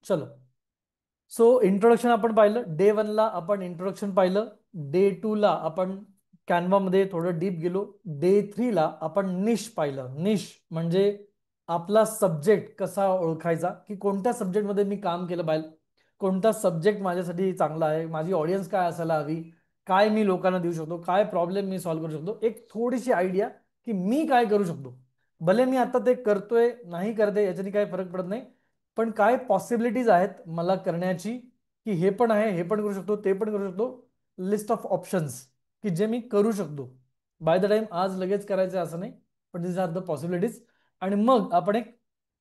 चलो. So introduction आपण पाहिलं. डे 1ला आपण इंट्रोडक्शन पाहिलं. डे 2ला आपण कॅनवामध्ये थोडं डीप गेलो. डे 3ला आपण निश पाहिलं. निश म्हणजे आपला सब्जेक्ट कसा ओळखायचा, की कोणत्या सब्जेक्टमध्ये मी काम केलं पाहिजे, कोणता सब्जेक्ट माझ्यासाठी चांगला आहे, माझी ऑडियन्स काय असायला हवी, काय मी लोकांना देऊ शकतो, काय प्रॉब्लेम मी सॉल्व्ह करू शकतो, एक थोडीशी आयडिया की मी काय करू शकतो. भले मी आता ते करतोय नाही करते याच्याने काही फरक पडत नाही, पण काय पॉसिबिलिटीज आहेत मला करण्याची, की हे पण आहे, हे पण करू शकतो, ते पण करू शकतो. लिस्ट ऑफ ऑप्शन्स की जे मी करू शकतो बाय द टाइम, आज लगेच करायचं असं नाही, पण दिस आर द पॉसिबिलिटीज. आणि मग आपण एक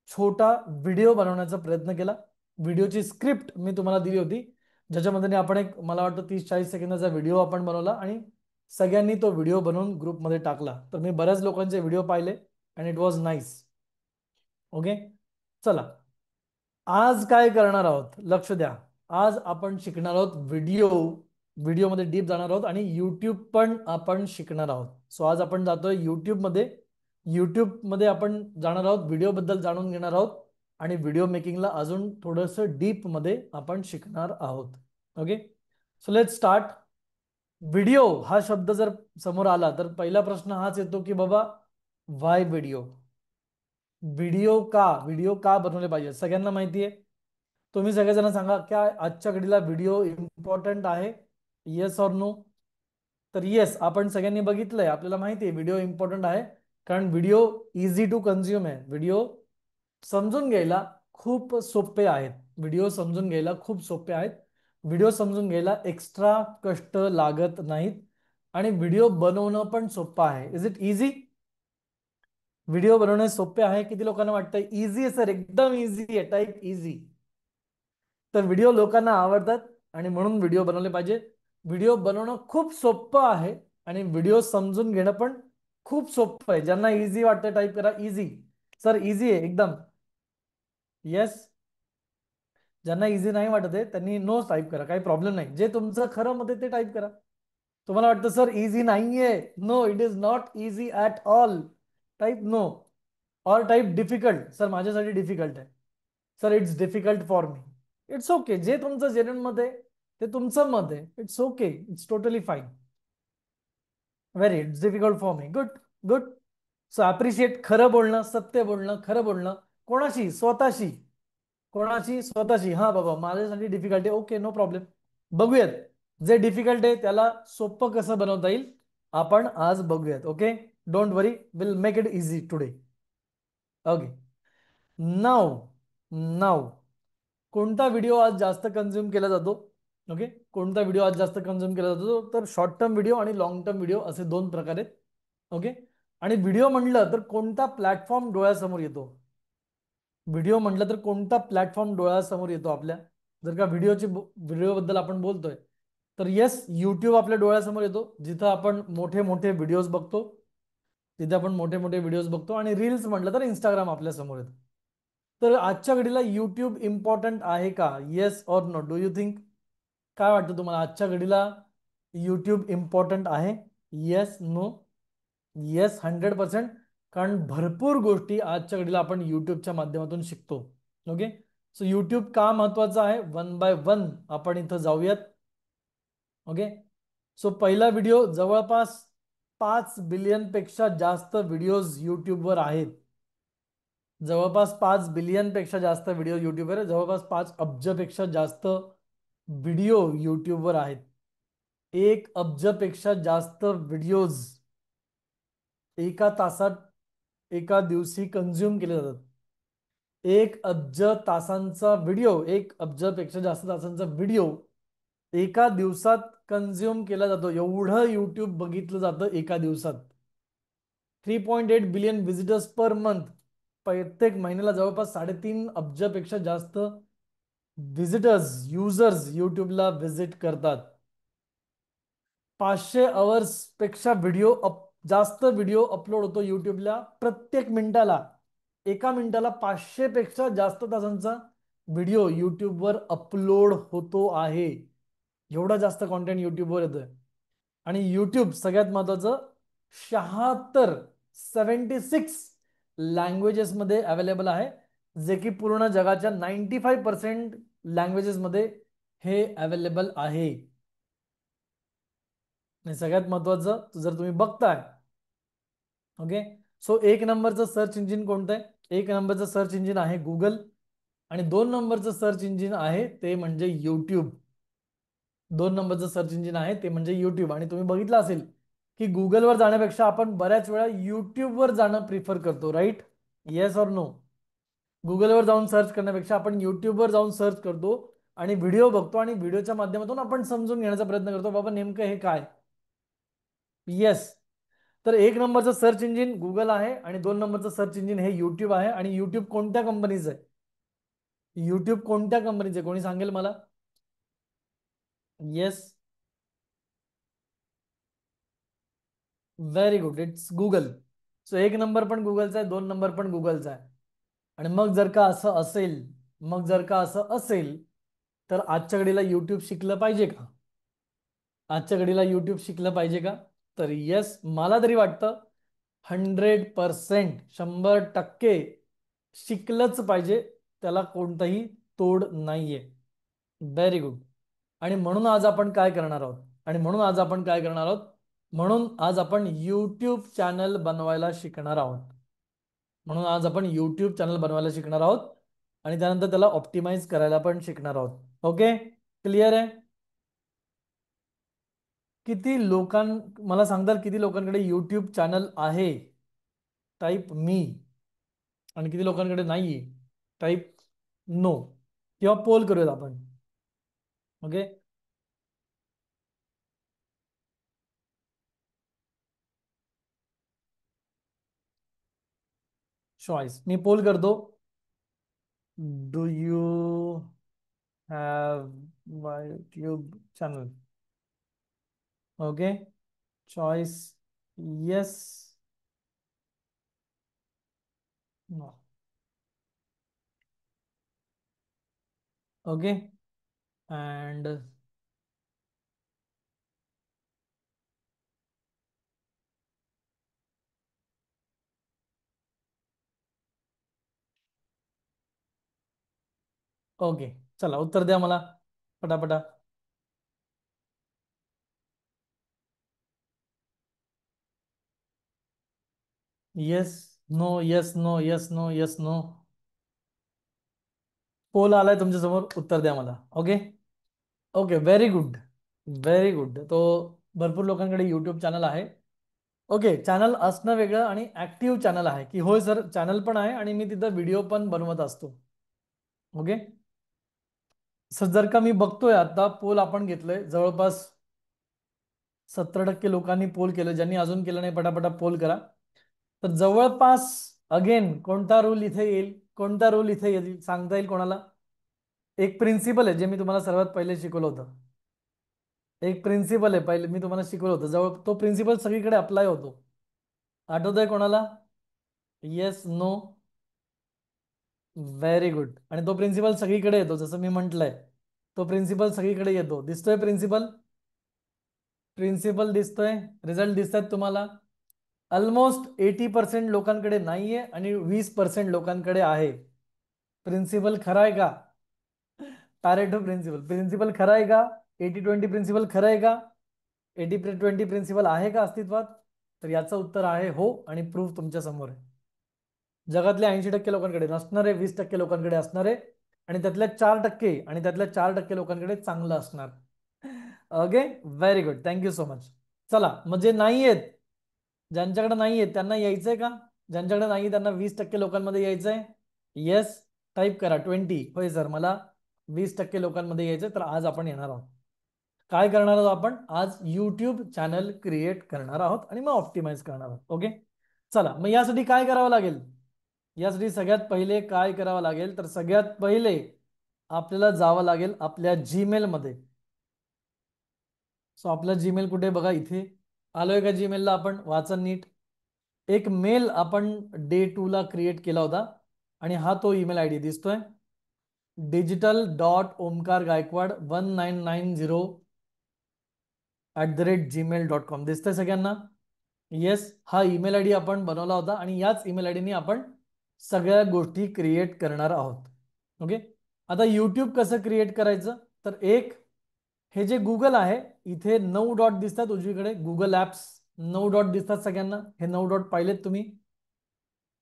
छोटा व्हिडिओ बनवण्याचा प्रयत्न केला. व्हिडिओची स्क्रिप्ट मी तुम्हाला दिली होती, ज्याच्यामध्ये आपण एक मला वाटतं 30-40 सेकंदाचा व्हिडिओ आपण बनवला आणि सगळ्यांनी तो व्हिडिओ बनवून ग्रुपमध्ये टाकला. तर मी बऱ्याच लोकांचे व्हिडिओ पाहिले and it was nice. Okay. चला, आज काय करणार आहोत लक्ष द्या. आज आपण शिकणार आहोत व्हिडिओ. व्हिडिओमध्ये डीप जाणार आहोत आणि यूट्यूब पण आपण शिकणार आहोत. सो आज आपण जातोय यूट्यूबमध्ये. यूट्यूबमध्ये आपण जाणार आहोत, व्हिडिओबद्दल जाणून घेणार आहोत आणि व्हिडिओ मेकिंगला अजून थोडंसं डीपमध्ये आपण शिकणार आहोत. Okay. So let's start. Video हा शब्द जर समोर आला तर पहिला प्रश्न हाच येतो की बाबा, व्हाय व्हिडिओ. व्हिडिओ का बनवले पाहिजे. सगळ्यांना माहिती आहे. तुम्ही सगळेजण सांगा, क्या आजच्या घडीला व्हिडिओ इम्पॉर्टंट आहे? Yes or no? तर येस, आपण सगळ्यांनी बघितलंय, आपल्याला माहिती आहे व्हिडिओ इम्पॉर्टंट आहे. कारण व्हिडिओ इझी टू कन्झ्युम आहे. व्हिडिओ समजून घ्यायला खूप सोपे आहेत. व्हिडिओ समजून घ्यायला खूप सोपे आहेत. व्हिडिओ समजून घ्यायला एक्स्ट्रा कष्ट लागत नाहीत आणि व्हिडिओ बनवणं पण सोपं आहे. Is it easy? व्हिडिओ बनवणे सोपे आहे. किती लोकांना वाटतं इझी आहे सर, एकदम इझी आहे, टाईप इझी. तर व्हिडिओ लोकांना आवडतात आणि म्हणून व्हिडिओ बनवले पाहिजे. व्हिडिओ बनवणं खूप सोपं आहे आणि व्हिडिओ समजून घेणं पण खूप सोपं आहे. ज्यांना इझी वाटतं टाईप करा इझी. सर इझी आहे एकदम. येस. ज्यांना इझी नाही वाटत आहे त्यांनी नो टाईप करा, काही प्रॉब्लेम नाही. जे तुमचं खरं मत आहे ते टाईप करा. तुम्हाला वाटतं सर इझी नाहीये, no it is not easy at all, type no. Or type difficult, sir माझ्यासाठी डिफिकल्ट आहे, sir it's difficult for me. It's okay, जे तुमचं जेन्युइन मत आहे ते तुमचं मत आहे. It's okay, it's totally fine. Very, it's difficult for me. Good. Good. So appreciate. खरं बोलणं, सत्य बोलणं, खरं बोलणं. कोणाशी? स्वतःशी. कोणाशी? स्वतःशी. हा बाबा माझ्यासाठी डिफिकल्ट आहे, ओके नो प्रॉब्लेम. बघूयात जे डिफिकल्ट आहे त्याला सोपं कसं बनवता येईल, आपण आज बघूयात. Okay. Don't worry, will make it easy today. Okay. नाव. नाव. कोणता व्हिडिओ आज जास्त कन्झ्युम केला जातो? ओके. कोणता व्हिडिओ आज जास्त कन्झ्युम केला जातो? तर शॉर्ट टर्म व्हिडिओ आणि लॉंग टर्म व्हिडिओ असे दोन प्रकार आहेत. ओके. आणि व्हिडिओ म्हटलं तर कोणता प्लॅटफॉर्म डोळ्यासमोर येतो? व्हिडिओ म्हटलं तर कोणता प्लॅटफॉर्म डोळ्यासमोर येतो आपल्या? जर का व्हिडिओबद्दल आपण बोलतोय तर येस, यूट्यूब आपल्या डोळ्यासमोर येतो, जिथं आपण मोठे मोठे व्हिडिओज बघतो. तिथे आपण मोठे मोठे व्हिडिओज बघतो. आणि रील्स म्हटलं तर इंस्टाग्राम आपल्या समोर येतं. तर आजच्या घडीला युट्यूब इम्पॉर्टंट आहे का? Yes or no, do you think? काय वाटतं तुम्हाला आजच्या घडीला युट्यूब इम्पॉर्टंट आहे? Yes, no? येस, 100%. कारण भरपूर गोष्टी आजच्या घडीला आपण युट्यूबच्या माध्यमातून शिकतो. ओके. सो युट्यूब का महत्वाचं आहे, वन बाय वन आपण इथं जाऊयात. ओके. सो पहिला व्हिडिओ, जवळपास 5 बिलियन पेक्षा जास्त व्हिडिओज युट्यूबवर आहेत. जवळपास 5 बिलियन पेक्षा जास्त व्हिडिओ युट्यूबवर आहे. जवळपास 5 अब्जपेक्षा जास्त व्हिडिओ युट्यूबवर आहेत. 1 अब्जपेक्षा जास्त व्हिडिओज एका तासात, एका दिवशी कन्झ्युम केले जातात. 1 अब्ज तासांचा व्हिडिओ, 1 अब्जपेक्षा जास्त तासांचा व्हिडिओ एका दिवसात कन्झ्युम केला जातो. एवढं युट्यूब बघितलं जातं एका दिवसात. 3.8 बिलियन व्हिजिटर्स पर मंथ. प्रत्येक महिन्याला जवळपास 3.5 अब्जपेक्षा जास्त व्हिजिटर्स, युजर्स युट्यूबला व्हिजिट करतात. 500 आवर्स पेक्षा जास्त व्हिडिओ अपलोड होतो युट्यूबला प्रत्येक मिनिटाला. एका मिनिटाला 500 पेक्षा जास्त तासांचा व्हिडिओ युट्यूबवर अपलोड होतो आहे. एवढा जास्त कॉन्टेंट युट्यूबवर येतोय. आणि युट्यूब सगळ्यात महत्वाचं, 76 लँग्वेजेसमध्ये अवेलेबल आहे. जे की पूर्ण जगाच्या 95% लँग्वेजेसमध्ये हे अवेलेबल आहे. आणि सगळ्यात महत्वाचं जर तुम्ही बघताय, ओके, सो एक नंबरचं सर्च इंजिन कोणतं आहे? एक नंबरचं सर्च इंजिन आहे गुगल, आणि 2 नंबरचं सर्च इंजिन आहे ते म्हणजे यूट्यूब. 2 नंबरचं सर्च इंजिन आहे ते म्हणजे यूट्यूब. आणि तुम्ही बघितलं असेल की गुगलवर जाण्यापेक्षा आपण बऱ्याच वेळा यूट्यूबवर जाणं प्रिफर करतो, राईट? Yes or no? गुगलवर जाऊन सर्च करण्यापेक्षा आपण यूट्यूबवर जाऊन सर्च करतो आणि व्हिडिओ बघतो, आणि व्हिडिओच्या माध्यमातून आपण समजून घेण्याचा प्रयत्न करतो, बाबा नेमकं हे काय. येस. तर एक नंबरचं सर्च इंजिन गुगल आहे, आणि 2 नंबरचं सर्च इंजिन हे यूट्यूब आहे. आणि यूट्यूब कोणत्या कंपनीचं आहे? यूट्यूब कोणत्या कंपनीचं आहे, कोणी सांगेल मला? Yes. Very good, it's Google. So एक नंबर पण गुगलचा आहे, 2 नंबर पण गुगलचा आहे. आणि मग जर का असं असेल, तर आजच्या घडीला युट्यूब शिकलं पाहिजे का? आजच्या घडीला युट्यूब शिकलं पाहिजे का? तर येस, मला तरी वाटतं 100%, 100% शिकलंच पाहिजे. त्याला कोणतंही तोड नाहीये. Very good. आणि म्हणून आज आपण काय करणार आहोत? म्हणून आज आपण यूट्यूब चॅनल बनवायला शिकणार आहोत. आणि त्यानंतर त्याला ऑप्टिमाइज करायला पण शिकणार आहोत. ओके, क्लिअर आहे? किती लोकां मला सांगताल किती लोकांकडे यूट्यूब चॅनल आहे? टाईप मी. आणि किती लोकांकडे नाहीये? Type no. किंवा पोल करूयात आपण. ओके, चॉईस मी पोल करतो. Do you have YouTube channel? Okay, choice yes, no. Okay, and okay. चला उत्तर द्या मला पटापटा. Yes, no, yes, no, yes, no, yes, no. Poll आलाय तुमच्या समोर, उत्तर द्या मला. Okay. Okay, very good. Very good. तो भरपूर लोकांकडे युट्यूब चॅनल आहे. ओके, चॅनल असणं वेगळं आणि ऍक्टिव्ह चॅनल आहे की होय सर, चॅनल पण आहे आणि मी तिथं व्हिडिओ पण बनवत असतो. ओके. सर जर का मी बघतोय आता पोल आपण घेतलंय, जवळपास 70% लोकांनी पोल केलं. ज्यांनी अजून केलं नाही पटापटा पोल करा. तर जवळपास अगेन कोणता रूल इथे येईल? सांगता येईल कोणाला? एक प्रिन्सिपल आहे जे मी तुम्हाला सर्वात पहिले शिकवलं होतं. एक प्रिन्सिपल आहे, पहिले मी तुम्हाला शिकवलं होतं, जवळ तो प्रिन्सिपल सगळीकडे अप्लाय होतो. आठवतंय कोणाला? Yes, no? Very good. आणि तो प्रिन्सिपल सगळीकडे येतो, जसं मी म्हटलंय. तो प्रिन्सिपल सगळीकडे येतो. दिसतोय प्रिन्सिपल? प्रिन्सिपल दिसतोय? रिझल्ट दिसतात तुम्हाला? ऑलमोस्ट 80% लोकांकडे नाहीये आणि 20% लोकांकडे आहे. प्रिन्सिपल खरा आहे का? पॅरेटो प्रिन्सिपल प्रिन्सिपल खरा आहे का? 80-20 प्रिन्सिपल खरं आहे का? 80-20 प्रिन्सिपल आहे का अस्तित्वात? तर याचं उत्तर आहे हो, आणि प्रूफ तुमच्या समोर आहे. जगातल्या 80% लोकांकडे नसणारे, 20% लोकांकडे असणारे, आणि त्यातल्या 4% लोकांकडे चांगलं असणार. Okay, very good, thank you so much. चला, म्हणजे नाही आहेत, ज्यांच्याकडे नाही आहेत त्यांना यायचंय का? ज्यांच्याकडे नाही त्यांना 20% लोकांमध्ये यायचंय? येस, टाईप करा 20. होय सर, मला 20% लोकांमध्ये यायचंय. तर आज आपण येणार आहोत. काय करणार आहोत आपण? आज यूट्यूब चॅनल क्रिएट करणार आहोत आणि मग ऑप्टिमाइज करणार आहोत. ओके, चला मग यासाठी काय करावं लागेल? यासाठी सगळ्यात पहिले काय करावं लागेल? तर सगळ्यात पहिले आपल्याला जावं लागेल आपल्या जीमेल मध्ये. सो आपलं जीमेल कुठे बघा, इथे आलोय का जीमेलला आपण? वाचा नीट. एक मेल आपण day 2 ला क्रिएट केला होता, आणि हा तो ईमेल आयडी दिसतोय, digital.omkargaikwad1990 दिसतंय सगळ्यांना? येस, हा ईमेल आयडी आपण बनवला होता आणि याच ईमेल आयडीने आपण सगळ्या गोष्टी क्रिएट करणार आहोत. ओके. आता यूट्यूब कसं क्रिएट करायचं, तर एक हे जे गुगल आहे, इथे 9 डॉट दिसतात उजवीकडे, गुगल ॲप्स 9 डॉट दिसतात सगळ्यांना. हे 9 डॉट पाहिलेत तुम्ही.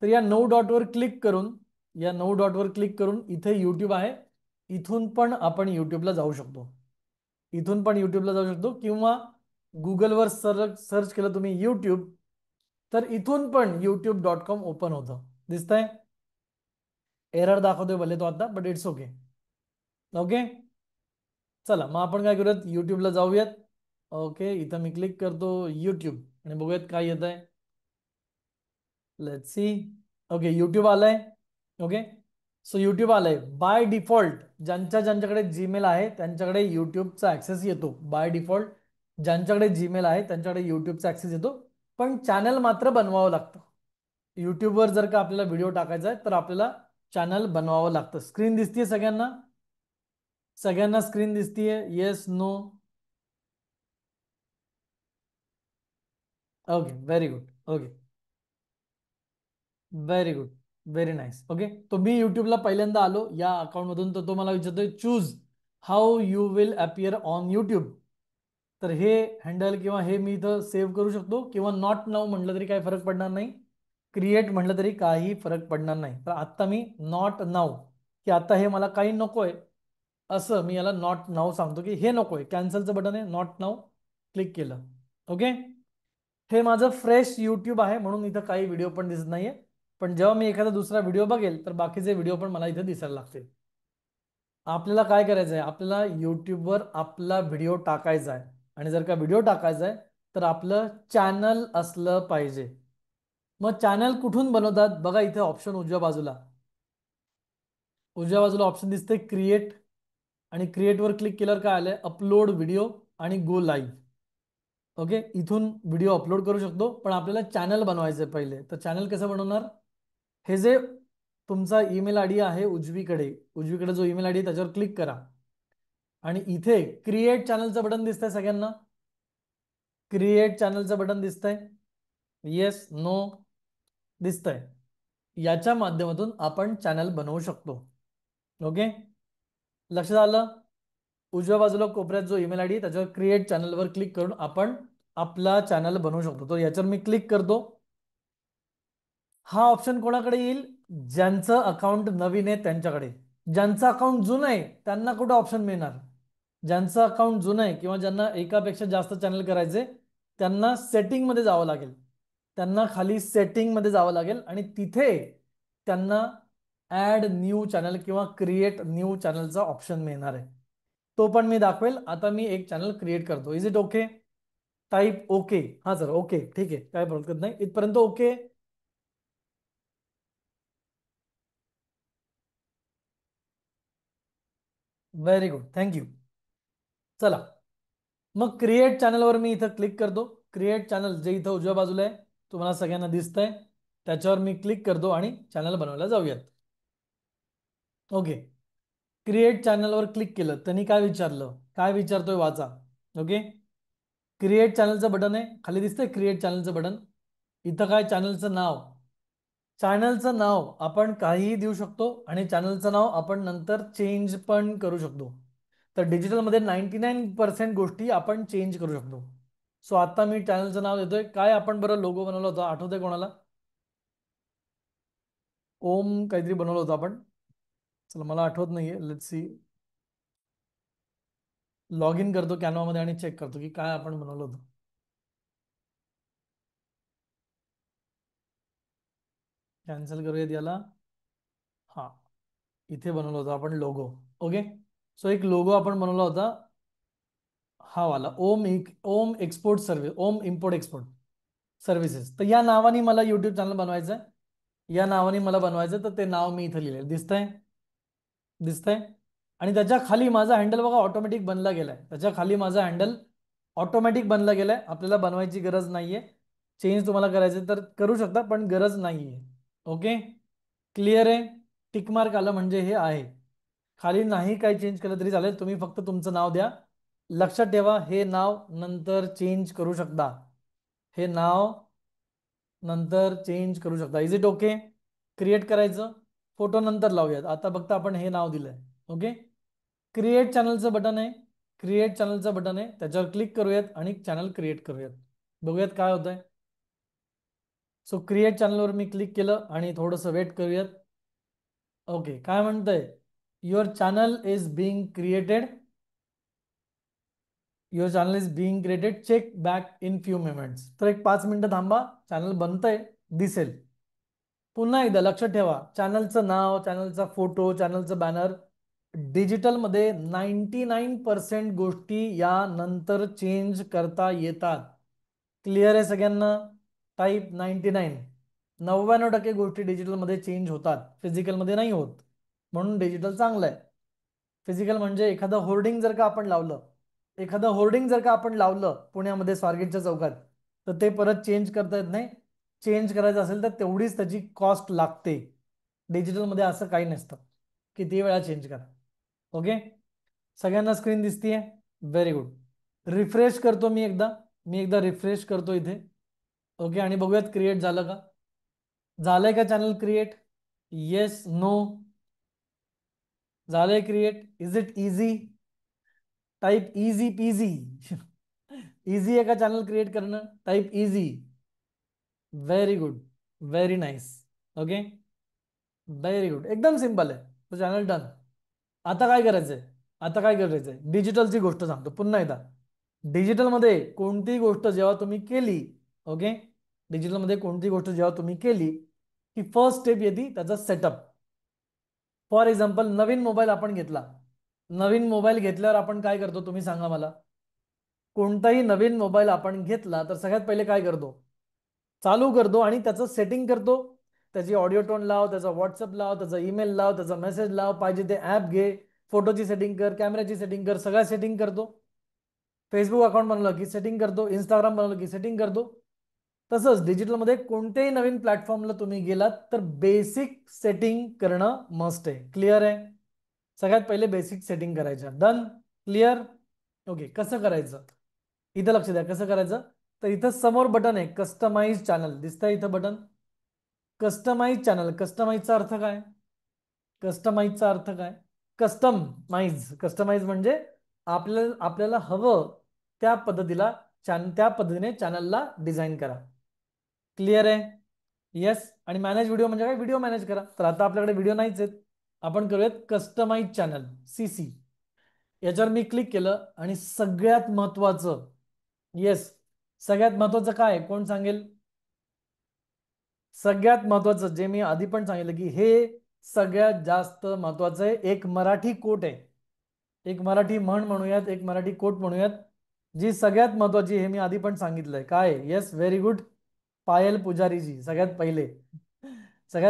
तर या 9 डॉटवर क्लिक करून, या 9 डॉटवर क्लिक करून इथे यूट्यूब आहे. इथून पण आपण यूट्यूबला जाऊ शकतो. इथून पण यूट्यूबला जाऊ शकतो, किंवा गुगलवर सर्च केलं तुम्ही यूट्यूब, तर इथून पण youtube.com ओपन होतं. दिसतंय? एरर दाखवतोय भले तो आता, बट इट्स ओके. ओके. चला मग आपण काय करूयात, यूट्यूबला जाऊयात. ओके, इथं मी क्लिक करतो यूट्यूब आणि बघूयात काय येत आहे. Let's see. ओके, यूट्यूब आलंय. ओके, सो यूट्यूब आलंय. बाय डिफॉल्ट ज्यांच्याकडे जीमेल आहे त्यांच्याकडे यूट्यूबचा ऍक्सेस येतो. बाय डिफॉल्ट ज्यांच्याकडे जीमेल आहे त्यांच्याकडे यूट्यूबचा ऍक्सेस येतो. पण चॅनल मात्र बनवावं लागतं. यूट्यूबवर जर का आपल्याला व्हिडिओ टाकायचा आहे तर आपल्याला चॅनल बनवावं लागतं. स्क्रीन दिसतीये सगळ्यांना? सगळ्यांना स्क्रीन दिसतीये? Yes, no? Okay, very good. Okay, very good, very nice. Okay, तो मी युट्यूबला पहिल्यांदा आलो या अकाउंटमधून, तर तो मला विचारतोय choose how you will appear on YouTube. तर हे हँडल किंवा हे मी इथं सेव्ह करू शकतो, किंवा नॉट नाऊ म्हटलं तरी काही फरक पडणार नाही. क्रिएट म्हटलं तरी काही फरक पडणार नाही. तर आत्ता मी नॉट नाऊ, की आता हे मला काही नकोय, असं मी याला नॉट नाऊ सांगतो की हे नकोय. कॅन्सलचं बटन आहे, नॉट नाऊ क्लिक केलं. ओके, हे माझं फ्रेश यूट्यूब आहे म्हणून इथं काही व्हिडिओ पण दिसत नाहीये. पण जेव्हा मी एखादा दुसरा व्हिडिओ बघेल तर बाकीचे व्हिडिओ पण मला इथे दिसायला लागतील. आपल्याला काय करायचं आहे, आपल्याला यूट्यूबवर आपला व्हिडिओ टाकायचा आहे. आणि जर का व्हिडिओ टाकायचा आहे तर आपलं चॅनल असलं पाहिजे. मग चॅनल कुठून बनवतात बघा, इथे ऑप्शन उजव्या बाजूला, उजव्या बाजूला ऑप्शन दिसते क्रिएट. आणि क्रिएटवर क्लिक केल्यावर काय आलंय, अपलोड व्हिडिओ आणि गो लाईव्ह. ओके, इथून व्हिडिओ अपलोड करू शकतो, पण आपल्याला चॅनल बनवायचं आहे पहिले. तर चॅनल कसं बनवणार, हे जे तुमचा ईमेल आय डी आहे उजवीकडे, उजवीकडे जो ईमेल आय डी त्याच्यावर क्लिक करा. आणि इथे क्रिएट चॅनलचं बटन दिसतंय सगळ्यांना? क्रिएट चॅनलचं बटन दिसतंय? Yes, no? दिसतंय. याच्या माध्यमातून आपण चॅनल बनवू शकतो. ओके, लक्षात आलं? उजव्या बाजूला कोपऱ्यात जो ईमेल आय डी त्याच्यावर क्रिएट चॅनलवर क्लिक करून आपण आपला चॅनल बनवू शकतो. तर याच्यावर मी क्लिक करतो. हा ऑप्शन कोणाकडे येईल, ज्यांचं अकाउंट नवीन आहे त्यांच्याकडे. ज्यांचं अकाउंट जुनं आहे त्यांना कुठं ऑप्शन मिळणार. ज्यांचं अकाउंट जुनं आहे किंवा ज्यांना एकापेक्षा जास्त चॅनल करायचे त्यांना सेटिंग मध्ये जावं लागेल. त्यांना खाली सेटिंग मध्ये जावं लागेल आणि तिथे त्यांना ऍड न्यू चॅनल किंवा क्रिएट न्यू चॅनलचा ऑप्शन मिळणार आहे. तो पण मी दाखवेल. आता मी एक चॅनल क्रिएट करतो. Is it okay? Type okay. हा सर, ओके, ठीक आहे, काय हरकत नाही, इथपर्यंत ओके. Very good, thank you. चला मग क्रिएट चॅनलवर मी इथं क्लिक करतो. क्रिएट चॅनल जे इथं उजव्या बाजूला आहे तुम्हाला सगळ्यांना दिसतंय, त्याच्यावर मी क्लिक करतो आणि चॅनल बनवायला जाऊयात. ओके, क्रिएट चॅनलवर क्लिक केलं त्यांनी काय विचारलं, काय विचारतोय वाचा. ओके, क्रिएट चॅनलचं बटन आहे खाली दिसतंय, क्रिएट चॅनलचं बटन. इथं काय, चॅनलचं नाव. चॅनलचं नाव आपण काहीही देऊ शकतो आणि चॅनलचं नाव आपण नंतर चेंज पण करू शकतो. तर डिजिटलमध्ये 99% गोष्टी आपण चेंज करू शकतो. सो आता मी चॅनलचं नाव देतोय. काय आपण बरं लोगो बनवला होता, आठवतंय कोणाला? ओम काहीतरी बनवलं होतं आपण. चला मला आठवत नाहीये, लेट्स सी. लॉग इन करतो कॅनवामध्ये आणि चेक करतो की काय आपण बनवलं होतं. कॅन्सल करूयात याला. हा, इथे बनवलं होतं आपण लोगो. ओके, सो एक लोगो आपण बनवला होता, हा वाला, ओम एक्सपोर्ट सर्व्हिस, ओम इम्पोर्ट एक्सपोर्ट सर्व्हिसेस. तर या नावाने मला युट्यूब चॅनल बनवायचं आहे. या नावाने मला बनवायचं, तर ते नाव मी इथं लिहिलंय, दिसतंय? दिसतंय? आणि त्याच्या खाली माझा हँडल बघा ऑटोमॅटिक बनला गेलाय. त्याच्या खाली माझा हँडल ऑटोमॅटिक बनला गेलाय. आपल्याला बनवायची गरज नाहीये. चेंज तुम्हाला करायचे तर करू शकता, पण गरज नाहीये. ओके, क्लिअर आहे? टिक मार्क आलं म्हणजे हे आहे. खाली नाही काही चेंज केलं तरी चालेल, तुम्ही फक्त तुमचं नाव द्या. लक्षात ठेवा, हे नाव नंतर चेंज करू शकता. हे नाव नंतर चेंज करू शकता. Is it okay? क्रिएट करायचं, फोटो नंतर लावूयात, आता फक्त आपण हे नाव दिलंय. ओके, क्रिएट चॅनलचं बटन आहे, क्रिएट चॅनलचं बटन आहे, त्याच्यावर क्लिक करूयात आणि चॅनल क्रिएट करूयात. बघूयात काय होतंय. सो क्रिएट चॅनलवर मी क्लिक केलं आणि थोडंसं वेट करूयात. ओके, काय म्हणतंय, your channel is being created, your channel is being created, check back in few minutes. तर एक 5 मिनिटं थांबा, चॅनल बनतंय, दिसेल. पुन्हा एकदा लक्षात ठेवा, चॅनलचं नाव, चॅनलचा फोटो, चॅनलचं बॅनर डिजिटलमध्ये 99% गोष्टी यानंतर चेंज करता येतात. क्लिअर आहे सगळ्यांना? टाईप 99% गोष्टी डिजिटलमध्ये चेंज होतात, फिजिकलमध्ये नाही होत. म्हणून डिजिटल चांगलं आहे. फिजिकल म्हणजे एखादं होर्डिंग जर का आपण लावलं, पुण्यामध्ये स्वारगेटच्या चौकात, तर ते परत चेंज करता येत नाही. चेंज करायचं असेल तर तेवढीच त्याची कॉस्ट लागते. डिजिटलमध्ये असं काही नसतं, किती वेळा चेंज करा. ओके, सगळ्यांना स्क्रीन दिसतीये? Very good. रिफ्रेश करतो मी एकदा रिफ्रेश करतो इथे. ओके, आणि बघूयात क्रिएट झालं का. झालंय का चॅनल क्रिएट? Yes, no? झालंय create? Is it easy? Type easy peasy. Easy आहे का चॅनल क्रिएट करणं? Type easy. Very good, very nice. Okay, very good, एकदम सिंपल आहे. तो चॅनल डन. आता काय करायचंय, डिजिटलची गोष्ट सांगतो पुन्हा एकदा. डिजिटलमध्ये कोणती गोष्ट जेव्हा तुम्ही केली, ओके, डिजिटलमध्ये कोणती गोष्ट जेव्हा तुम्ही केली की फर्स्ट स्टेप येते त्याचा setup. For example, Naveen mobile आपण घेतला. नवीन मोबाईल घेतल्यावर आपण काय करतो तुम्ही सांगा मला. कोणताही नवीन मोबाईल आपण घेतला तर सगळ्यात पहिले काय करतो, चालू करतो आणि त्याचं सेटिंग करतो. त्याची ऑडिओ टोन लाव, त्याचा व्हॉट्सअप लाव, त्याचा ईमेल लाव, त्याचा मेसेज लाव, पाहिजे ते ॲप घे, फोटोची सेटिंग कर, कॅमेऱ्याची सेटिंग कर, सगळ्या सेटिंग करतो. फेसबुक अकाउंट बनवलं की सेटिंग करतो, इंस्टाग्राम बनवलं की सेटिंग करतो. तसंच डिजिटलमध्ये कोणत्याही नवीन प्लॅटफॉर्मला तुम्ही गेलात तर बेसिक सेटिंग करणं मस्ट आहे. क्लिअर आहे? सगळ्यात पहिले बेसिक सेटिंग करायच्या. डन? क्लिअर? ओके, कसं करायचं इथं लक्ष द्या. कसं करायचं, तर इथं समोर बटन आहे कस्टमाइज चॅनल, दिसतंय इथं बटन कस्टमाइज चॅनल. कस्टमाइजचा अर्थ काय? कस्टमाइजचा अर्थ काय? कस्टमाइज म्हणजे आपल्याला हवं त्या पद्धतीला त्या पद्धतीने चॅनलला डिझाईन करा. क्लिअर आहे? येस. आणि मॅनेज व्हिडिओ म्हणजे काय? व्हिडिओ मॅनेज करा. तर आता आपल्याकडे व्हिडिओ नाहीच आहेत, आपण करूयात कस्टमाइज चॅनल, CC. याच्यावर मी क्लिक केलं आणि सगळ्यात महत्वाचं, येस, सगळ्यात महत्वाचं काय कोण सांगेल? सगळ्यात महत्वाचं जे मी आधी पण सांगितलं की हे सगळ्यात जास्त महत्वाचं आहे. एक मराठी कोट आहे, एक मराठी म्हण म्हणूयात, एक मराठी कोट म्हणूयात, जी सगळ्यात महत्वाची. हे मी आधी पण सांगितलंय. काय? Yes, very good. पायल पुजारीजी सगळ्यात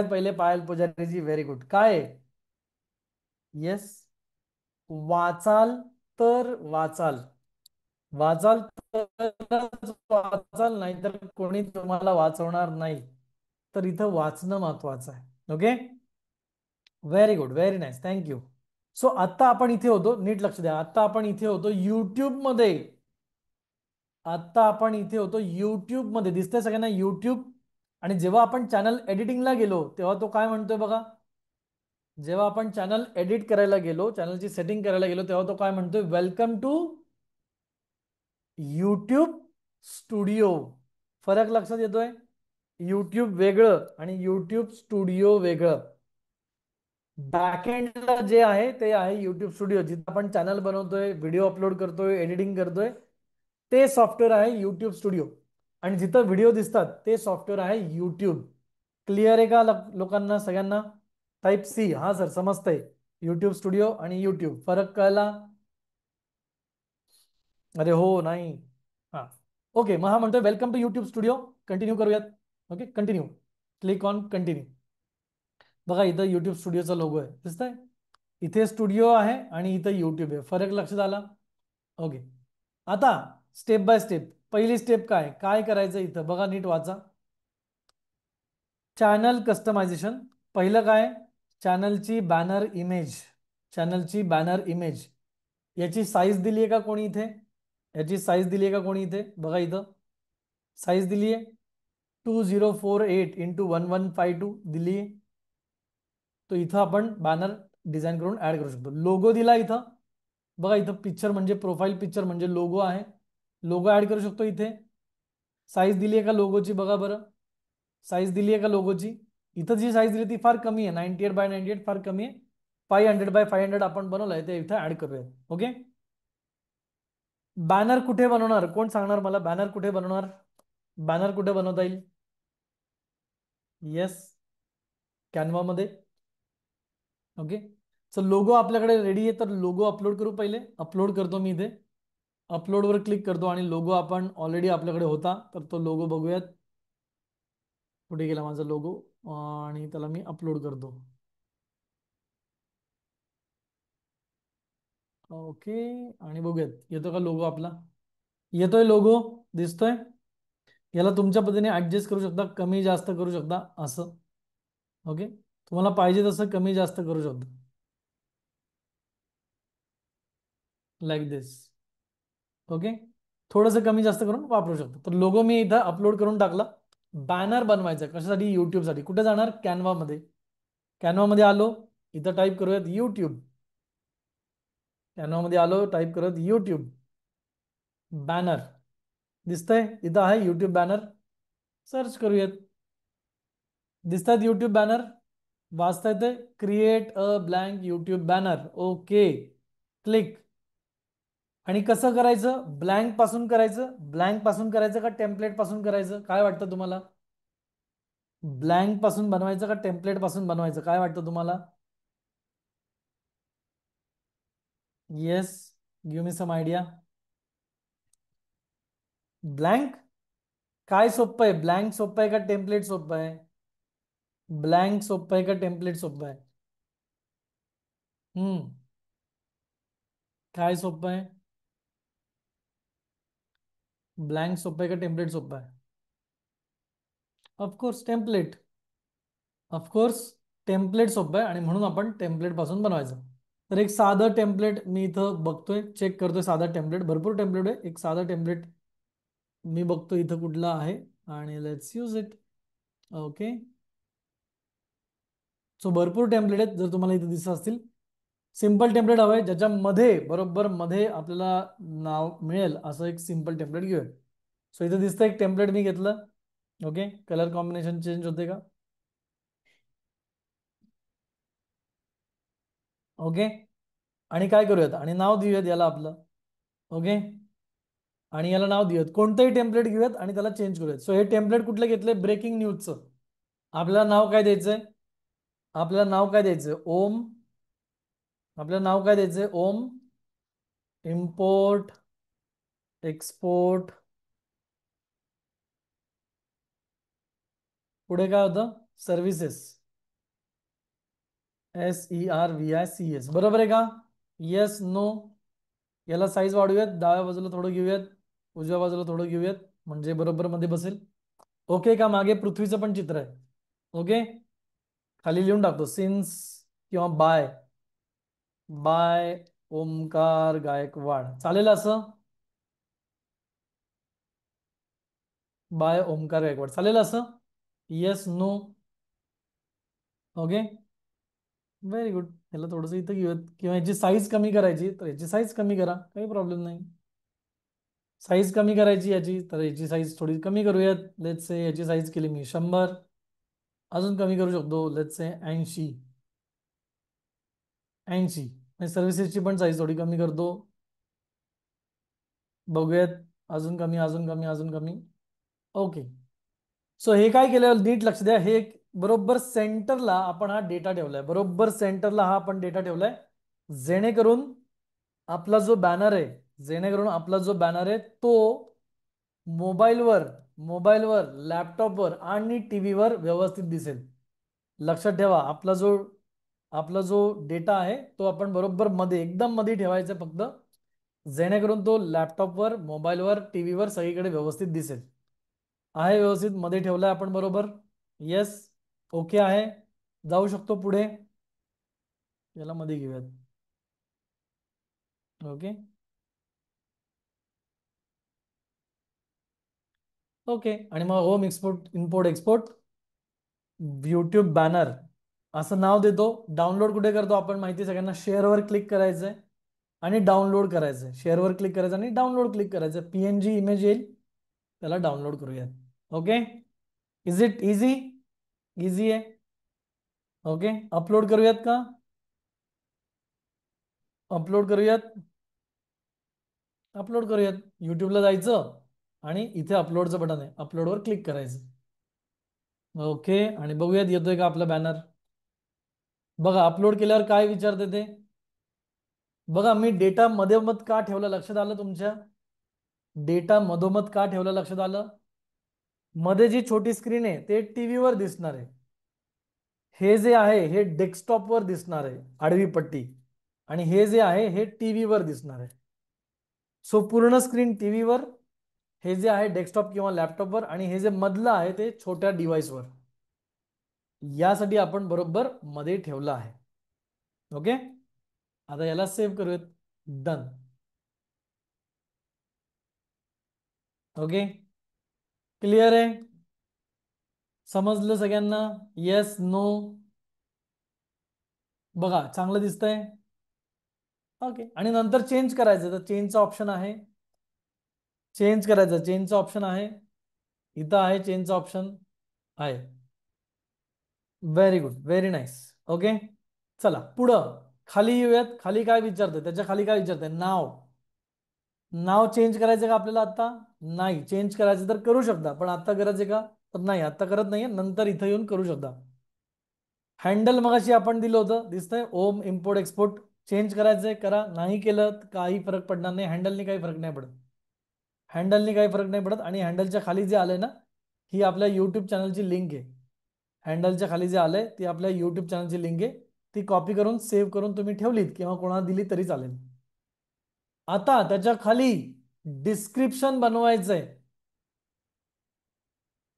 पहिले पायल पुजारीजी, व्हेरी गुड. काय? येस, वाचाल तर वाचाल, वाचाल तरच वाचाल, नाही तर कोणी तुम्हाला वाचवणार नाही. तर इथं वाचणं महत्वाचं आहे. Okay, very good, very nice, thank you. So आता आपण इथे होतो, नीट लक्ष द्या. आता आपण इथे होतो युट्यूब मध्ये. दिसतंय सगळ्यांना युट्यूब? आणि जेव्हा आपण चॅनल एडिटिंगला गेलो तेव्हा तो काय म्हणतोय बघा. जेव्हा आपण चॅनल एडिट करायला गेलो, चॅनलची सेटिंग करायला गेलो, तेव्हा तो काय म्हणतोय, वेलकम टू यूट्यूब स्टुडिओ. फरक लक्षात येतोय? यूट्यूब वेगळं आणि यूट्यूब स्टुडिओ वेगळं. बॅकएंडला जे आहे ते आहे यूट्यूब स्टुडिओ, जिथे आपण चॅनल बनवतोय, व्हिडिओ अपलोड करतोय, एडिटिंग करतोय, ते सॉफ्टवेअर आहे यूट्यूब स्टुडिओ. आणि जिथं व्हिडिओ दिसतात ते सॉफ्टवेअर आहे यूट्यूब. क्लिअर आहे का लोकांना सगळ्यांना? Type C. हा सर, समजतंय. यूट्यूब स्टुडिओ आणि यूट्यूब फरक कळला? अरे हो, नाही. हा, ओके, मग हा म्हणतोय welcome to YouTube studio. Continue करूयात. Okay, continue. Click on continue. बघा इथं यूट्यूब स्टुडिओचा लोगो आहे, दिसतंय? इथे स्टुडिओ आहे आणि इथं यूट्यूब आहे. फरक लक्षात आला? ओके, आता स्टेप बाय स्टेप. पहिली स्टेप काय काय करायचं इथं बघा, नीट वाचा. Channel customization. पहिलं काय? चॅनलची बॅनर इमेज. चॅनलची बॅनर इमेज याची साईज दिली आहे का कोणी इथे? याची साईज दिली आहे का कोणी इथे? बघा इथं साईज दिली आहे 2048 × 1152 दिली आहे. तो इथं आपण बॅनर डिझाईन करून ऍड करू शकतो. लोगो दिला इथं, बघा इथं पिक्चर म्हणजे प्रोफाईल पिक्चर म्हणजे लोगो आहे. लोगो ऍड करू शकतो इथे. साईज दिली आहे का लोगोची बघा बरं, साईज दिली आहे का लोगोची. इथं जी साईज दिली ती फार कमी आहे, 98 बाय 98 फार कमी आहे. 500 बाय 500 आपण बनवलंय ते इथं ऍड करूया. ओके. बॅनर कुठे बनवणार, कोण सांगणार मला बॅनर कुठे बनवणार, बॅनर कुठे बनवता येईल. येस, कॅनवा मध्ये. ओके. सो लोगो आपल्याकडे रेडी आहे, तर लोगो अपलोड करू. पहिले अपलोड करतो मी इथे, अपलोडवर क्लिक करतो आणि लोगो आपण ऑलरेडी आपल्याकडे होता, तर तो लोगो बघूयात कुठे गेला माझा लोगो, आणि त्याला मी अपलोड करतो. ओके. आणि बघूयात येतो का लोगो आपला. येतोय लोगो, दिसतोय. याला तुमच्या पद्धतीने ऍडजस्ट करू शकता, कमी जास्त करू शकता असं. ओके. तुम्हाला पाहिजे तसं कमी जास्त करू शकता, लाईक दिस. ओके. थोडंसं कमी जास्त करून वापरू शकतो. तर लोगो मी इथं अपलोड करून टाकला. बॅनर बनवायचा कशासाठी, युट्यूबसाठी. कुठे जाणार, कॅनवा मध्ये. कॅनवा मध्ये आलो, इथं टाईप करूयात युट्यूब. कॅनवा मध्ये आलो, टाईप करत युट्यूब बॅनर. दिसतंय इथं आहे युट्यूब बॅनर. सर्च करूयात, दिसतात युट्यूब बॅनर, वाचता येते. Create a blank YouTube banner. Okay. Click. आणि कसं करायचं, ब्लँक पासून करायचं, ब्लँक पासून करायचं का टेम्पलेट पासून करायचं, काय वाटतं तुम्हाला. ब्लँक पासून बनवायचं का टेम्पलेट पासून बनवायचं, काय वाटतं तुम्हाला. येस, गिव्ह मी सम आयडिया. ब्लँक. काय सोपं आहे, ब्लँक सोपं आहे का टेम्पलेट सोपं आहे. ब्लँक सोपं आहे का टेम्पलेट सोपं आहे. हम्म. काय सोपं आहे, ब्लँक सोपं आहे का टेम्पलेट सोपं आहे. Of course template. ऑफकोर्स टेम्पलेट सोपं आहे, आणि म्हणून आपण टेम्पलेट पासून बनवायचं. तर एक साधं टेम्पलेट मी इथं बघतोय, चेक करतोय. साधा टेम्पलेट, भरपूर टेम्पलेट आहे, एक साधा टेम्पलेट मी बघतो इथं कुठला आहे, आणि let's use it. Okay. So भरपूर टेम्पलेट आहेत, जर तुम्हाला इथे दिसत असतील. सिंपल टेम्पलेट हवंय ज्याच्यामध्ये बरोबर मध्ये आपल्याला नाव मिळेल असं एक सिंपल टेम्पलेट घेऊया. सो इथे दिसतं एक टेम्पलेट मी घेतलं. ओके. कलर कॉम्बिनेशन चेंज होते का. ओके. आणि काय करूयात, आणि नाव देऊयात याला आपलं. ओके. आणि याला नाव देऊयात, कोणतंही टेम्पलेट घेऊयात आणि त्याला चेंज करूयात. सो हे टेम्पलेट कुठलं घेतलंय, ब्रेकिंग न्यूजचं. आपल्याला नाव काय द्यायचंय, आपल्याला नाव काय द्यायचंय, ओम. आपल्याला नाव काय द्यायचंय, ओम इम्पोर्ट एक्सपोर्ट. पुढे काय होतं, सर्व्हिसेस. SERVICS, बरोबर आहे का. Yes, no. याला साईज वाढवूयात, डाव्या बाजूला थोडं घेऊयात, उजव्या बाजूला थोडं घेऊयात, म्हणजे बरोबर मध्ये बसेल. ओके का. मागे पृथ्वीचं पण चित्र आहे. ओके. खाली लिहून टाकतो सिन्स, किंवा बाय, बाय ओमकार गायकवाड, चालेल असं. बाय ओमकार गायकवाड चालेल असं. Yes, no. Okay. Very good. याला थोडंसं इथं घेऊयात, किंवा याची साईज कमी करायची तर याची साईज कमी करा, काही प्रॉब्लेम नाही. साईज कमी करायची याची, तर याची साईज थोडी कमी करूयात. लेट्स से याची साईज केली मी 100. अजून कमी करू शकतो, लेट्स से 80. 80. सर्व्हिसेसची पण साईज थोडी कमी करतो. बघूयात, अजून कमी, अजून कमी, अजून कमी. ओके. सो हे काय केलं, नीट लक्ष द्या. हे बरोबर सेंटरला आपण हा डेटा ठेवलाय, बरोबर सेंटरला हा आपण डेटा ठेवलाय, जेणेकरून आपला जो बॅनर आहे, जेणेकरून आपला जो बॅनर आहे तो मोबाईलवर, लॅपटॉपवर आणि टीव्हीवर व्यवस्थित दिसेल. लक्षात ठेवा, आपला जो डेटा आहे तो आपण बरोबर मध्ये, एकदम मध्ये ठेवायचा फक्त, जेणेकरून तो लॅपटॉपवर, मोबाईलवर, टीव्हीवर सगळीकडे व्यवस्थित दिसेल. आहे व्यवस्थित मध्ये ठेवलाय आपण बरोबर. येस. ओके आहे. जाऊ शकतो पुढे. याला मध्ये घेऊयात. ओके. ओके. आणि मग home export, import export, YouTube banner. असं नाव देतो. डाउनलोड कुठे करतो आपण माहिती सगळ्यांना, शेअरवर क्लिक करायचंय आणि डाउनलोड करायचंय. शेअरवर क्लिक करायचं आणि डाउनलोड क्लिक करायचं. PNG इमेज येईल, त्याला डाउनलोड करूयात. Okay, is it easy? Easy आहे. ओके, अपलोड करूयात का? अपलोड करूयात. अपलोड करूयात. युट्यूबला जायचं आणि इथे अपलोडचं बटन आहे, अपलोडवर क्लिक करायचं. ओके, आणि बघूयात येतोय का आपला बॅनर. बघा अपलोड केल्यावर काय विचारते ते. बघा मी डेटा मधोमध का ठेवलं, लक्षात आलं तुमच्या? डेटा मधोमध का ठेवलं, लक्षात आलं? मध्ये जी छोटी स्क्रीन आहे ते टीव्हीवर दिसणार आहे. हे जे आहे हे डेस्कटॉपवर दिसणार आहे, आडवी पट्टी. आणि हे जे आहे हे टीव्हीवर दिसणार आहे. सो पूर्ण स्क्रीन टीव्हीवर, हे जे आहे डेस्कटॉप किंवा लॅपटॉपवर, आणि हे जे मधलं आहे ते छोट्या डिव्हाइसवर. यासाठी आपण बरोबर मध्ये ठेवलं आहे. ओके, आता याला सेव्ह करूयात. डन. ओके, क्लिअर आहे? समजलं सगळ्यांना? Yes, no? बघा चांगलं दिसतंय. ओके, आणि नंतर चेंज करायचं तर चेंजचा ऑप्शन आहे. चेंज करायचं, चेंजचा ऑप्शन आहे इथं आहे. चेंजचा ऑप्शन आहे. Very good, very nice. Okay, चला पुढं खाली येऊयात. खाली काय विचारतंय, त्याच्या खाली काय विचारतंय? नाव. नाव चेंज करायचं का आपल्याला आता? नाही. चेंज करायचं तर करू शकता, पण आता गरज आहे का? तर नाही, आता करत नाहीये, नंतर इथं येऊन करू शकता. हँडल मगाशी आपण दिलं होतं, दिसतंय ओम इम्पोर्ट एक्सपोर्ट. चेंज करायचंय करा, नाही केलं तर काही फरक पडणार नाही. हँडलनी काही फरक नाही पडत. हँडलनी काही फरक नाही पडत. आणि हँडलच्या खाली जे आलंय ना, ही आपल्या युट्यूब चॅनलची लिंक आहे. हँडलच्या खाली जे आलंय ती आपल्या युट्यूब चॅनलची लिंक आहे. ती कॉपी करून सेव्ह करून तुम्ही ठेवलीत किंवा कोणाला दिली तरी चालेल. आता त्याच्या खाली डिस्क्रिप्शन बनवायचंय.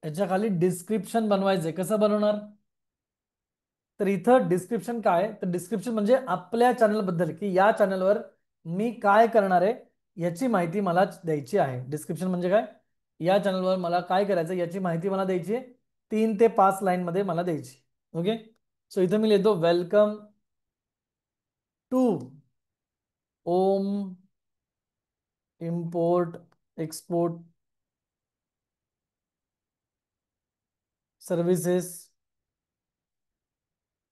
याच्या खाली डिस्क्रिप्शन बनवायचंय. कसं बनवणार? तर इथं डिस्क्रिप्शन काय आहे? तर डिस्क्रिप्शन म्हणजे आपल्या चॅनल बद्दल, की या चॅनलवर मी काय करणार आहे याची माहिती मला द्यायची आहे. डिस्क्रिप्शन म्हणजे काय? या चॅनलवर मला काय करायचं याची माहिती मला द्यायची आहे. 3 ते 5 लाईन मध्ये मला द्यायची. ओके, सो इथं मी लिहितो welcome to Om import export services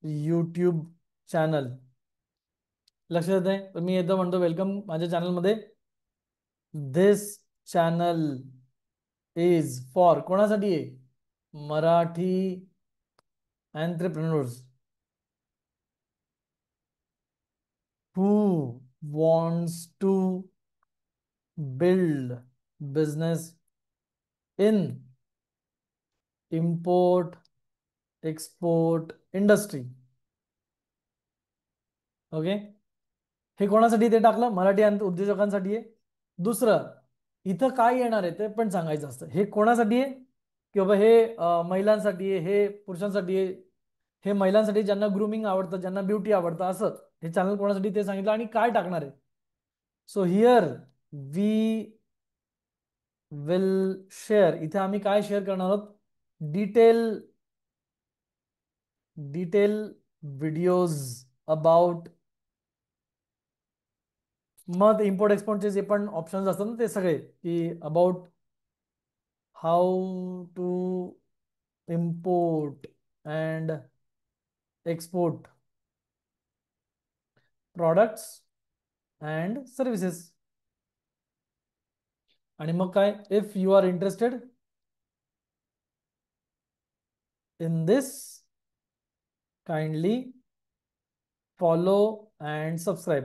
YouTube channel. लक्षात येत आहे? तर मी येतो म्हणतो वेलकम माझ्या चॅनलमध्ये. धिस चॅनल इज फॉर, कोणासाठी आहे? Marathi entrepreneurs who wants to build business in import export industry. Okay, हे कोणासाठी ते टाकलं? मराठी उद्योजकांसाठी आहे. दुसरं इथं काय येणार आहे ते पण सांगायचं असतं. हे कोणासाठी आहे? की बाबा हे महिलांसाठी आहे, हे पुरुषांसाठी आहे. हे महिलांसाठी ज्यांना ग्रूमिंग आवडतं, ज्यांना ब्युटी आवडतं, असं हे चॅनल कोणासाठी ते सांगितलं. आणि काय टाकणार आहे? So here we will share. इथे आम्ही काय शेअर करणार आहोत? डिटेल डिटेल व्हिडिओज अबाउट, मग इम्पोर्ट एक्सपोर्टचे जे पण ऑप्शन्स असतात ना ते सगळे, की about how to import and export products and services. आणि मग काय? If you are interested in this kindly follow and subscribe.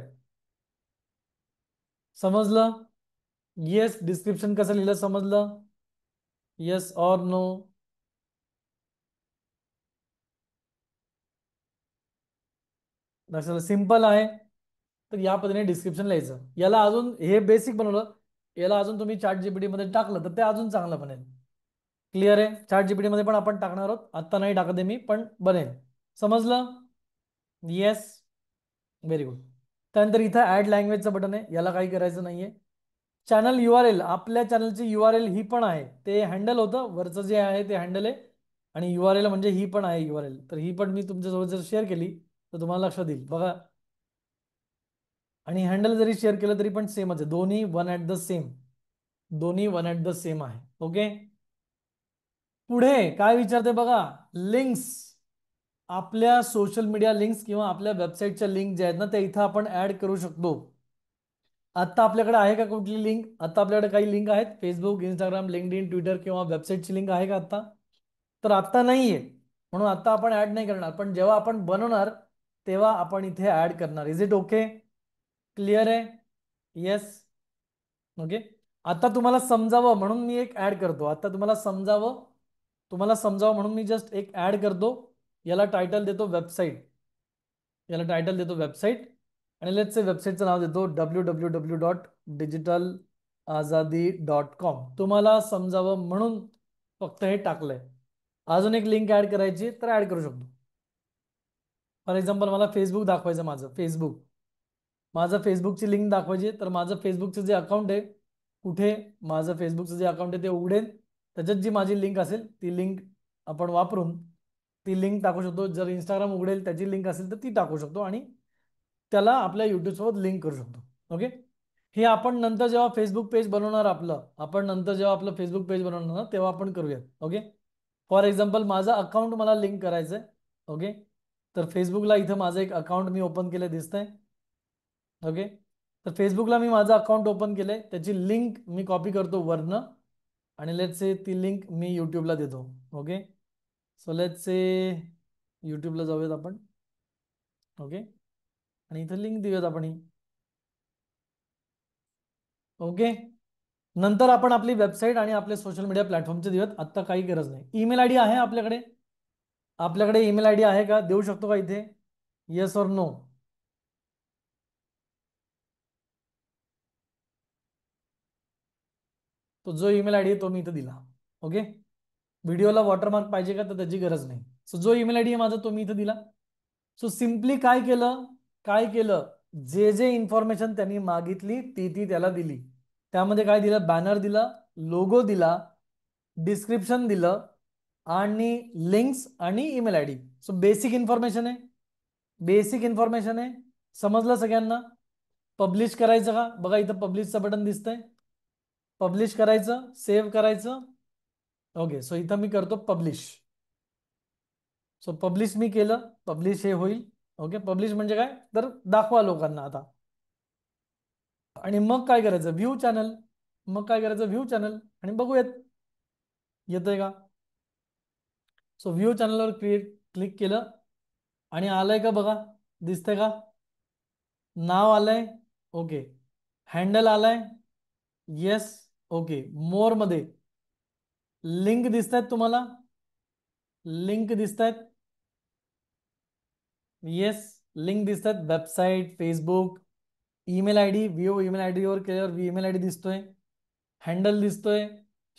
समजलं? येस. डिस्क्रिप्शन कसं लिहिलं समजलं? Yes or no? लक्षात? सिंपल आहे. तर या पद्धतीने डिस्क्रिप्शन लिहायचं. याला अजून हे बेसिक बनवलं, याला अजून तुम्ही चॅट जीपीटी मध्ये टाकलं तर ते अजून चांगलं बनेल. क्लिअर आहे? चॅट जीपीटी मध्ये पण आपण टाकणार आहोत. आत्ता नाही टाकत आहे मी, पण बनेल. समजलं? Yes, very good. त्यानंतर इथं ऍड लँग्वेजचं बटन आहे, याला काही करायचं नाहीये. चॅनल URL, आपल्या चॅनलची URL ही पण आहे. ते हँडल होतं वरचं जे आहे ते हँडल आहे. आणि URL म्हणजे ही पण आहे URL, तर ही पण मी तुमच्यासोबत जर शेअर केली तर तुम्हाला लक्षात येईल बघा. आणि हँडल जरी शेअर केलं तरी पण सेमच आहे, दोन्ही वन ॲट द सेम, दोन्ही वन ॲट द सेम आहे. ओके, पुढे काय विचारते बघा, लिंक्स. आपल्या सोशल मीडिया लिंक्स किंवा आपल्या वेबसाईटच्या लिंक ज्या आहेत ना त्या इथं आपण ऍड करू शकतो. आता आपल्याकडे आहे का कुठली लिंक? आता आपल्याकडे काही लिंक आहेत, फेसबुक, इंस्टाग्राम, लिंक्डइन, ट्विटर किंवा वेबसाईटची लिंक आहे का आता? तर आता नाहीये, म्हणून आता आपण ऍड नाही करणार, पण जेव्हा आपण बनवणार तेव्हा आपण इथे ऍड करणार. Is it okay? क्लिअर आहे? येस. ओके, आता तुम्हाला समजावं म्हणून मी एक ऍड करतो. आता तुम्हाला समजावं म्हणून मी जस्ट एक ऍड करतो. याला टायटल देतो वेबसाईट, याला टायटल देतो वेबसाईट, आणि लेट्स से वेबसाईटचं नाव देतो www.digitalazadi.com. तुम्हाला समजावं म्हणून फक्त हे टाकलंय. अजून एक लिंक ऍड करायची तर ऍड करू शकतो. फॉर एक्झाम्पल मला फेसबुक दाखवायचं, माझं फेसबुकची लिंक दाखवायची, तर माझं फेसबुकचं जे अकाउंट आहे, कुठे माझं फेसबुकचं जे अकाउंट आहे ते उघडेल, त्याच्यात जी माझी लिंक असेल ती लिंक आपण वापरून ती लिंक टाकू शकतो. जर इंस्टाग्राम उघडेल त्याची लिंक असेल तर ती टाकू शकतो आणि त्याला आपल्या युट्यूब सोबत लिंक करू शकतो. ओके, हे आपण नंतर जेव्हा फेसबुक पेज बनवणार आपलं फेसबुक पेज बनवणार ना तेव्हा आपण करूयात. ओके, फॉर एक्झाम्पल माझं अकाउंट मला लिंक करायचंय. ओके, तर फेसबुकला इथं माझं एक अकाउंट मी ओपन केलं दिसतंय. ओके, तर फेसबुकला मी माझं अकाउंट ओपन केलंय, त्याची लिंक मी कॉपी करतो वरनं, आणि लेट्स से ती लिंक मी यूट्यूबला देतो. ओके, सो लेट्स से यूट्यूबला जाऊयात आपण. ओके, आणि इथं लिंक देऊयात आपण ही. ओके, नंतर आपण आपली वेबसाईट आणि आपले सोशल मीडिया प्लॅटफॉर्मचे देऊयात. आत्ता काही गरज नाही. ईमेल आय डी आहे आपल्याकडे ईमेल आय डी आहे का? देऊ शकतो का इथे? येस और नो? तो जो ईमेल आय डी आहे तो मी इथं दिला. ओके, व्हिडिओला वॉटरमार्क पाहिजे का? तर त्याची गरज नाही. सो जो ईमेल आय डी आहे माझा तो मी इथं दिला. सो सिम्पली काय केलं, जे जे इन्फॉर्मेशन त्यांनी मागितली ती ती त्याला दिली. त्यामध्ये काय दिलं? बॅनर दिला, लोगो दिला, डिस्क्रिप्शन दिलं, आणि लिंक्स आणि email I D. So basic information आहे. समजलं सगळ्यांना? पब्लिश करायचं का? बघा इथं पब्लिशचं बटन दिसतंय. पब्लिश करायचं, सेव्ह करायचं. ओके, सो इथं मी करतो पब्लिश. सो पब्लिश मी केलं, पब्लिश हे होईल. ओके, पब्लिश म्हणजे काय तर दाखवा लोकांना आता. आणि मग काय करायचं? व्ह्यू चॅनल, आणि बघूयात येतंय का. सो व्ह्यू चॅनलवर क्लिक केलं आणि आलंय का बघा, दिसतंय का? नाव आलंय. ओके, हँडल आलाय. येस. ओके, मोर मध्ये लिंक दिसत आहेत तुम्हाला, लिंक दिसत आहेत. येस, लिंक दिसत आहेत. Website, Facebook, email I D, view email I डीवर केल्यावर ईमेल आय डी दिसतोय, हँडल दिसतोय,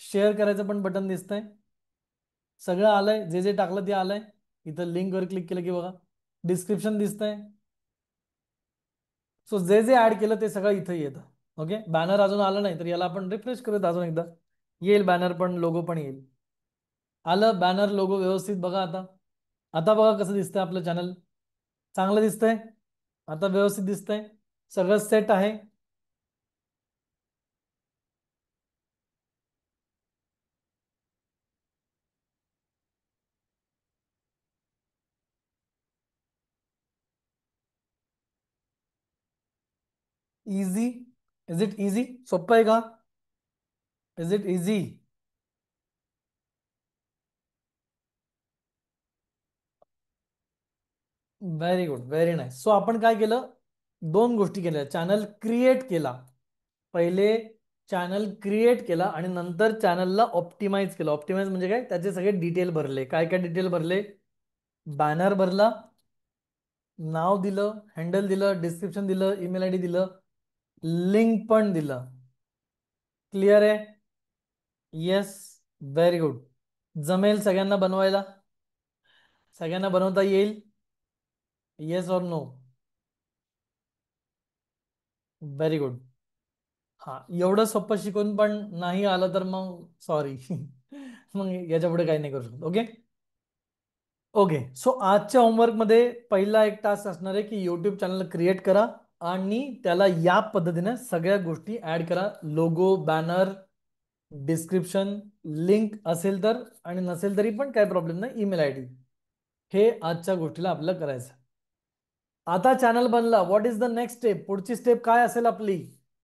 शेअर करायचं पण बटन दिसतंय. सगळं आलंय, जे जे टाकलं ते आलंय. इथं लिंकवर क्लिक केलं की बघा डिस्क्रिप्शन दिसतंय. सो जे जे ऍड केलं ते सगळं इथं येतं. ओके, बॅनर अजून आलं नाही तर याला आपण रिफ्रेश करूयात अजून एकदा. येईल बॅनर पण, लोगो पण येईल. आलं बॅनर, लोगो व्यवस्थित बघा आता. आता बघा कसं दिसतंय आपलं चॅनल. चांगलं दिसतंय, आता व्यवस्थित दिसतंय, सगळं सेट आहे. इझी? Is it easy? सोपं आहे का? Is it easy? Very good, very nice. So आपण काय केलं? दोन गोष्टी केल्या. चॅनल क्रिएट केला, पहिले चॅनल क्रिएट केला आणि नंतर चॅनलला ऑप्टिमाइज केलं. ऑप्टिमाइज म्हणजे काय? त्याचे सगळे डिटेल भरले. काय काय डिटेल भरले? बॅनर भरला, नाव दिलं, हँडल दिलं, डिस्क्रिप्शन दिलं, ईमेल आय डी दिलं, लिंक पण दिलं. क्लिअर आहे? Yes, very good. जमेल सगळ्यांना बनवायला? सगळ्यांना बनवता येईल? येस और नो? Very good. हा, एवढं सोपं शिकून पण नाही आलं तर मग सॉरी. मग याच्या पुढे काही नाही करू शकत. ओके, ओके, सो आजच्या होमवर्कमध्ये पहिला एक टास्क असणार आहे की यूट्यूब चॅनल क्रिएट करा आणि त्याला या पद्धतीने सगळ्या गोष्टी ऍड करा. लोगो, बॅनर, डिस्क्रिप्शन, लिंक असेल तर, आणि नसेल तरी पण काही प्रॉब्लेम नाही, ईमेल आय डी. हे आजच्या गोष्टीला आपल्याला करायचं. आता चॅनल बनला, what is the next step? पुढची स्टेप काय असेल आपली?